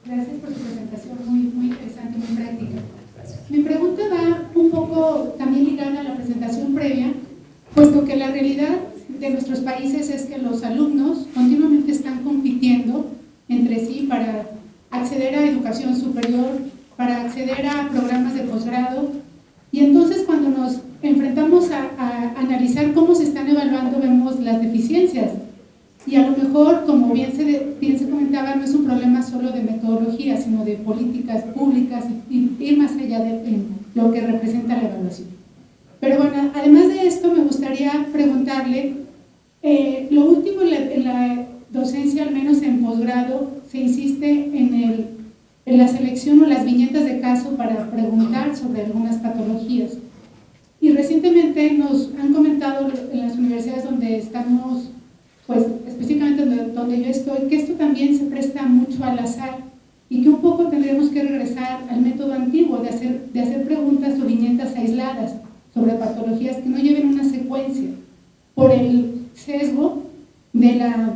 Gracias por su presentación, muy interesante, muy práctica. Mi pregunta va un poco también ligada a la presentación previa, puesto que la realidad de nuestros países es que los alumnos continuamente están compitiendo entre sí para acceder a educación superior, para acceder a programas de posgrado, y entonces cuando nos enfrentamos a analizar cómo se están evaluando, vemos las deficiencias. Y a lo mejor, como bien se comentaba, no es un problema solo de metodología, sino de políticas públicas y ir más allá de lo que representa la evaluación. Pero bueno, además de esto, me gustaría preguntarle, lo último en la docencia, al menos en posgrado, se insiste en la selección o las viñetas de caso para preguntar sobre algunas patologías. Y recientemente nos han comentado en las universidades donde estamos, pues específicamente donde yo estoy, que esto también se presta mucho al azar y que un poco tendremos que regresar al método antiguo de hacer preguntas o viñetas aisladas sobre patologías que no lleven una secuencia por el sesgo de la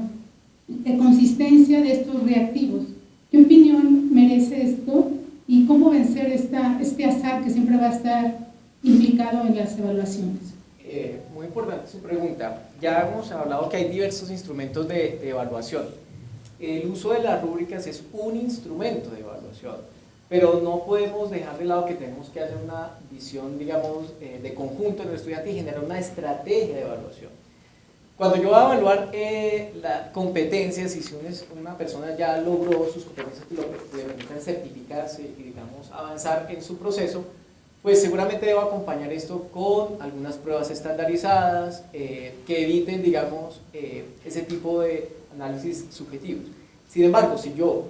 consistencia de estos reactivos. ¿Qué opinión merece esto y cómo vencer este azar que siempre va a estar implicado en las evaluaciones? Muy importante su pregunta. Ya hemos hablado que hay diversos instrumentos de evaluación. El uso de las rúbricas es un instrumento de evaluación, pero no podemos dejar de lado que tenemos que hacer una visión, digamos, de conjunto en el estudiante y generar una estrategia de evaluación. Cuando yo voy a evaluar las competencias, y si una persona ya logró sus competencias que le permiten certificarse y, digamos, avanzar en su proceso, pues seguramente debo acompañar esto con algunas pruebas estandarizadas que eviten, digamos, ese tipo de análisis subjetivos. Sin embargo, si yo,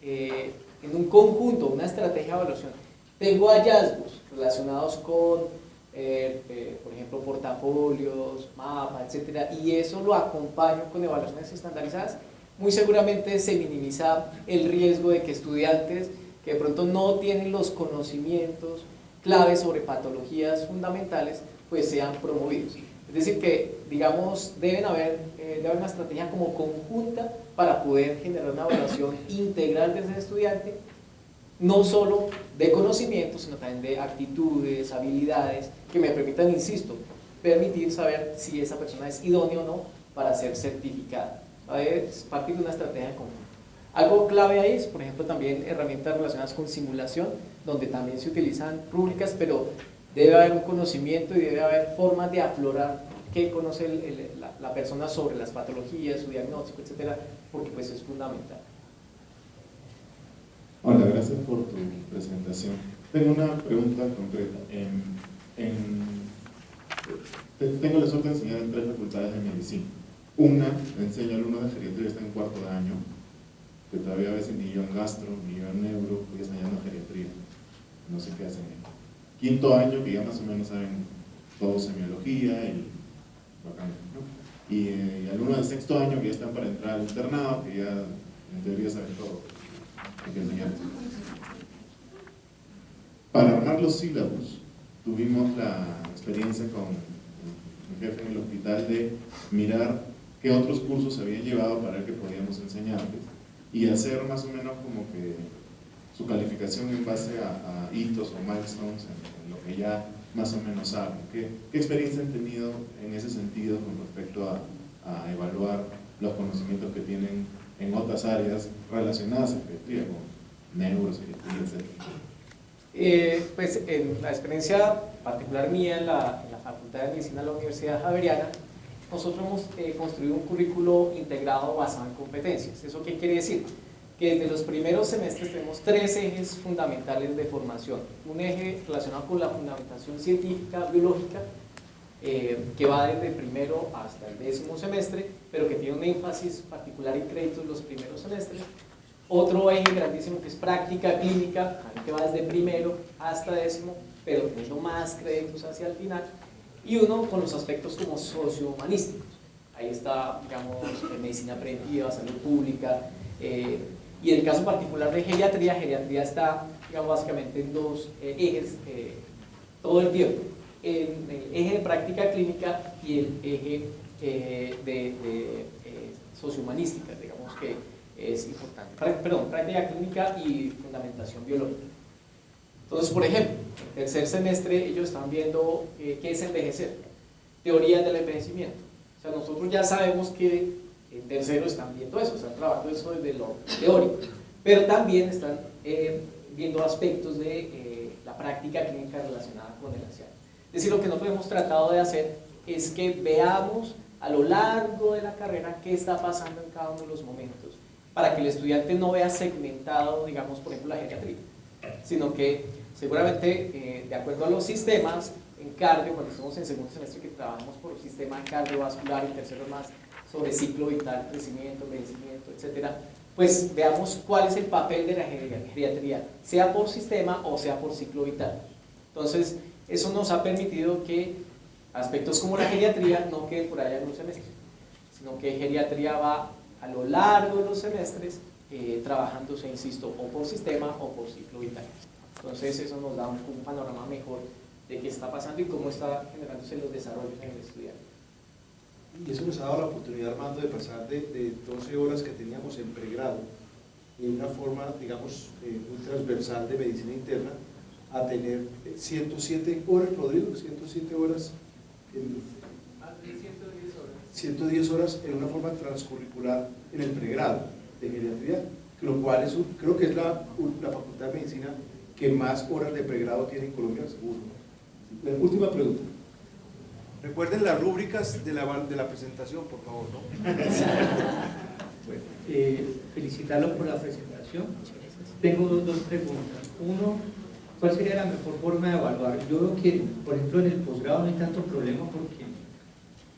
en un conjunto, una estrategia de evaluación, tengo hallazgos relacionados con, por ejemplo, portafolios, mapas, etcétera, y eso lo acompaño con evaluaciones estandarizadas, muy seguramente se minimiza el riesgo de que estudiantes que de pronto no tienen los conocimientos claves sobre patologías fundamentales, pues sean promovidos. Es decir que, digamos, debe haber una estrategia como conjunta para poder generar una evaluación integral de ese estudiante, no solo de conocimientos, sino también de actitudes, habilidades, que me permitan, insisto, permitir saber si esa persona es idónea o no para ser certificada. Es partir de una estrategia conjunta. Algo clave ahí es, por ejemplo, también herramientas relacionadas con simulación, donde también se utilizan rúbricas, pero debe haber un conocimiento y debe haber formas de aflorar qué conoce la persona sobre las patologías, su diagnóstico, etcétera, porque pues es fundamental. Hola, gracias por tu presentación. Tengo una pregunta concreta. Tengo la suerte de enseñar en 3 facultades de medicina. Una, enseño alumnos de geriatría, están en 4º de año, que todavía a veces ni yo en gastro, ni yo en neuro, estoy enseñando geriatría, no sé qué hacen en 5º año, que ya más o menos saben todo semiología y bacán, ¿no? Y alumnos de 6º año que ya están para entrar al internado, que ya en teoría saben todo, hay que enseñar. Para armar los sílabos, tuvimos la experiencia con mi jefe en el hospital de mirar qué otros cursos se habían llevado para ver qué podíamos enseñarles y hacer más o menos como que su calificación en base a hitos o milestones en lo que ya más o menos saben. ¿Qué experiencia han tenido en ese sentido con respecto a evaluar los conocimientos que tienen en otras áreas relacionadas a pediatría, como neuropsiquiatría, etc.? Pues en la experiencia particular mía en la Facultad de Medicina de la Universidad Javeriana, nosotros hemos construido un currículo integrado basado en competencias. ¿Eso qué quiere decir? Que desde los primeros semestres tenemos 3 ejes fundamentales de formación. Un eje relacionado con la fundamentación científica, biológica, que va desde el primero hasta el 10º semestre, pero que tiene un énfasis particular en créditos los primeros semestres. Otro eje grandísimo que es práctica clínica, que va desde primero hasta 10º, pero teniendo más créditos hacia el final. Y uno con los aspectos como sociohumanísticos. Ahí está, digamos, medicina preventiva, salud pública. Y en el caso particular de geriatría está, digamos, básicamente en 2 ejes todo el tiempo. En el eje de práctica clínica y el eje de sociohumanística, digamos que es importante. Perdón, práctica clínica y fundamentación biológica. Entonces, por ejemplo, en el tercer semestre ellos están viendo qué es envejecer, teorías del envejecimiento. O sea, nosotros ya sabemos que en tercero están viendo eso, están trabajando eso desde lo teórico, pero también están viendo aspectos de la práctica clínica relacionada con el anciano. Es decir, lo que nosotros hemos tratado de hacer es que veamos a lo largo de la carrera qué está pasando en cada uno de los momentos, para que el estudiante no vea segmentado, digamos, por ejemplo, la geriatría, sino que seguramente, de acuerdo a los sistemas, en cardio, cuando estamos en segundo semestre que trabajamos por el sistema cardiovascular, y tercero más sobre ciclo vital, crecimiento, envejecimiento, etcétera, pues veamos cuál es el papel de la geriatría, sea por sistema o sea por ciclo vital. Entonces, eso nos ha permitido que aspectos como la geriatría no queden por allá en un semestre, sino que geriatría va a lo largo de los semestres trabajándose, insisto, o por sistema o por ciclo vital. Entonces, eso nos da un panorama mejor de qué está pasando y cómo está generándose los desarrollos en el estudiante. Y eso nos ha dado la oportunidad, Armando, de pasar de 12 horas que teníamos en pregrado, en una forma, digamos, muy transversal de medicina interna, a tener 107 horas, Rodrigo, 107 horas, 110 horas en una forma transcurricular en el pregrado de geriatría, lo cual creo que es la facultad de medicina que más horas de pregrado tiene en Colombia, seguro. La última pregunta. Recuerden las rúbricas de la presentación, por favor, ¿no? Bueno, felicitarlos por la presentación. Tengo dos preguntas. Uno, ¿cuál sería la mejor forma de evaluar? Yo veo que, por ejemplo, en el posgrado no hay tanto problema porque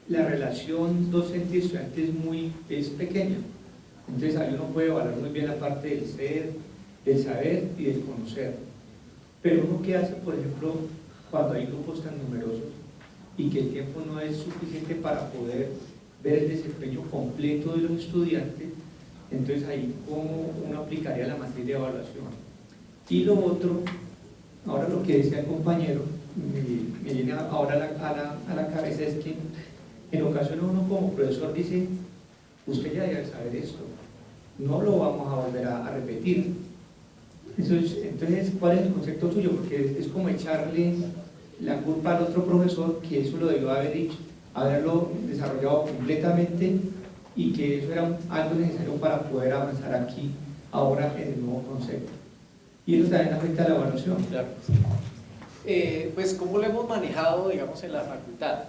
la relación docente-estudiante es pequeña. Entonces ahí uno puede evaluar muy bien la parte del ser, del saber y del conocer. Pero uno, ¿qué hace, por ejemplo, cuando hay grupos tan numerosos y que el tiempo no es suficiente para poder ver el desempeño completo de los estudiantes? Entonces ahí, ¿cómo uno aplicaría la matriz de evaluación? Y lo otro, ahora lo que decía el compañero, me viene ahora a la cabeza, es que en ocasiones uno como profesor dice, usted ya debe saber esto, no lo vamos a volver a repetir. Entonces, ¿cuál es el concepto suyo? Porque es como echarle la culpa al otro profesor que eso lo debió haber dicho, haberlo desarrollado completamente y que eso era algo necesario para poder avanzar aquí, ahora en el nuevo concepto. Y eso también afecta a la evaluación. Claro. Pues, ¿cómo lo hemos manejado, digamos, en la facultad?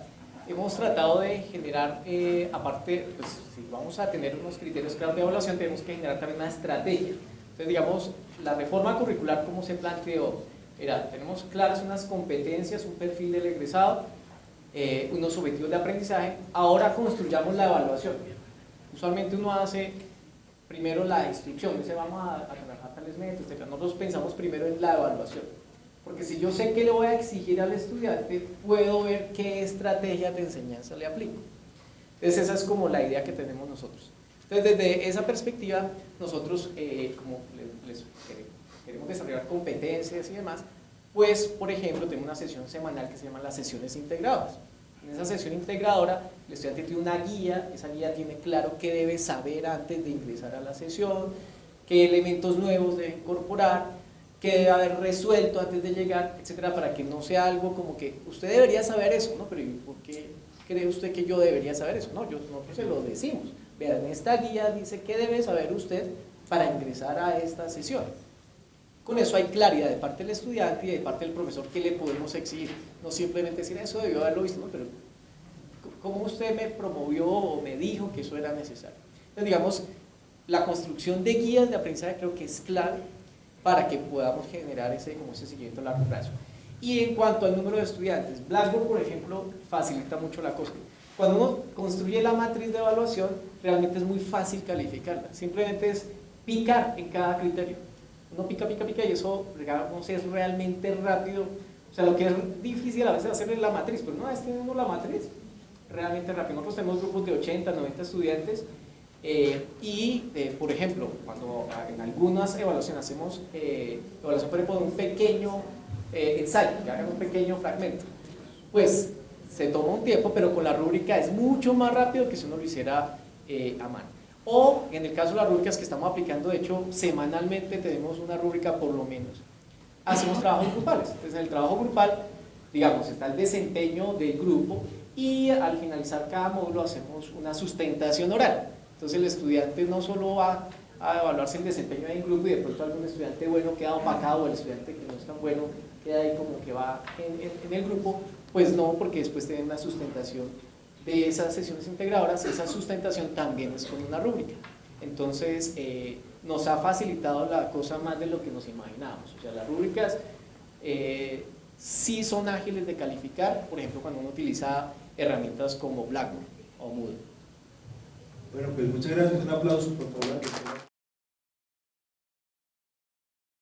Hemos tratado de generar, aparte, pues, si vamos a tener unos criterios claros de evaluación, tenemos que generar también una estrategia. Entonces, digamos, la reforma curricular, ¿cómo se planteó? Tenemos claras unas competencias, un perfil del egresado, unos objetivos de aprendizaje. Ahora construyamos la evaluación. Usualmente uno hace primero la instrucción, dice vamos a trabajar tales métodos, etc. Nosotros pensamos primero en la evaluación, porque si yo sé qué le voy a exigir al estudiante, puedo ver qué estrategia de enseñanza le aplico. Entonces esa es como la idea que tenemos nosotros. Entonces desde esa perspectiva, nosotros como les queremos desarrollar competencias y demás, pues por ejemplo tenemos una sesión semanal que se llama las sesiones integradoras. En esa sesión integradora, el estudiante tiene una guía, esa guía tiene claro qué debe saber antes de ingresar a la sesión, qué elementos nuevos debe incorporar, qué debe haber resuelto antes de llegar, etcétera, para que no sea algo como que usted debería saber eso, ¿no? Pero ¿por qué cree usted que yo debería saber eso? No, nosotros se lo decimos. Vean, en esta guía dice qué debe saber usted para ingresar a esta sesión. Con eso hay claridad de parte del estudiante y de parte del profesor que le podemos exigir. No simplemente decir eso debió haberlo visto, ¿no? Pero ¿cómo usted me promovió o me dijo que eso era necesario? Entonces, digamos, la construcción de guías de aprendizaje creo que es clave para que podamos generar ese seguimiento a largo plazo. Y en cuanto al número de estudiantes, Blackboard, por ejemplo, facilita mucho la cosa. Cuando uno construye la matriz de evaluación, realmente es muy fácil calificarla. Simplemente es picar en cada criterio. Uno pica y eso, digamos, es realmente rápido. O sea, lo que es difícil a veces hacer es la matriz, pero una vez tenemos la matriz, realmente rápido. Nosotros tenemos grupos de 80, 90 estudiantes por ejemplo, cuando en algunas evaluaciones hacemos evaluación por ejemplo de un pequeño ensayo, que hagan un pequeño fragmento, pues se toma un tiempo, pero con la rúbrica es mucho más rápido que si uno lo hiciera a mano. O en el caso de las rúbricas que estamos aplicando, de hecho, semanalmente tenemos una rúbrica por lo menos. Hacemos trabajos grupales. Entonces, en el trabajo grupal, digamos, está el desempeño del grupo y al finalizar cada módulo hacemos una sustentación oral. Entonces, el estudiante no solo va a evaluarse el desempeño del grupo y de pronto algún estudiante bueno queda opacado o el estudiante que no es tan bueno queda ahí como que va en el grupo, pues no, porque después tienen una sustentación de esas sesiones integradoras. Esa sustentación también es con una rúbrica. Entonces, nos ha facilitado la cosa más de lo que nos imaginábamos. O sea, las rúbricas sí son ágiles de calificar, por ejemplo, cuando uno utiliza herramientas como Blackboard o Moodle. Bueno, pues muchas gracias. Un aplauso, por favor.